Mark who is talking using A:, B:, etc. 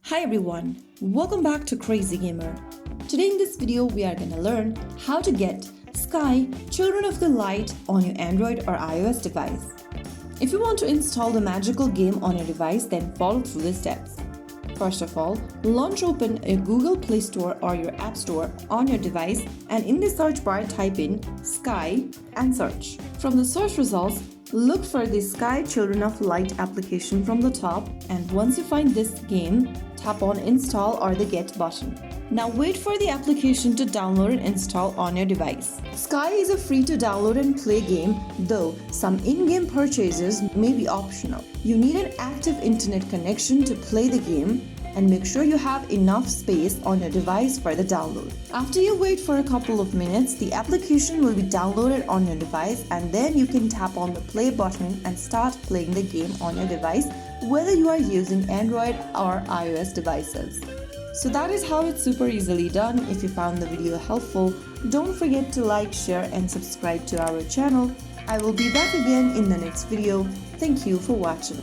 A: Hi everyone, welcome back to Crazy Gamer. Today in this video we are gonna learn how to get Sky Children of the Light on your Android or iOS device. If you want to install the magical game on your device, then follow through the steps. First of all, launch open a Google Play Store or your App Store on your device, and in the search bar type in Sky and search. From the search results, look for the Sky Children of Light application from the top, and once you find this game, tap on Install or the Get button. Now wait for the application to download and install on your device. Sky is a free to download and play game, though some in-game purchases may be optional. You need an active internet connection to play the game, and make sure you have enough space on your device for the download. After you wait for a couple of minutes, the application will be downloaded on your device, and then you can tap on the play button and start playing the game on your device, whether you are using Android or iOS devices. So that is how it's super easily done. If you found the video helpful, don't forget to like, share and subscribe to our channel. I will be back again in the next video. Thank you for watching.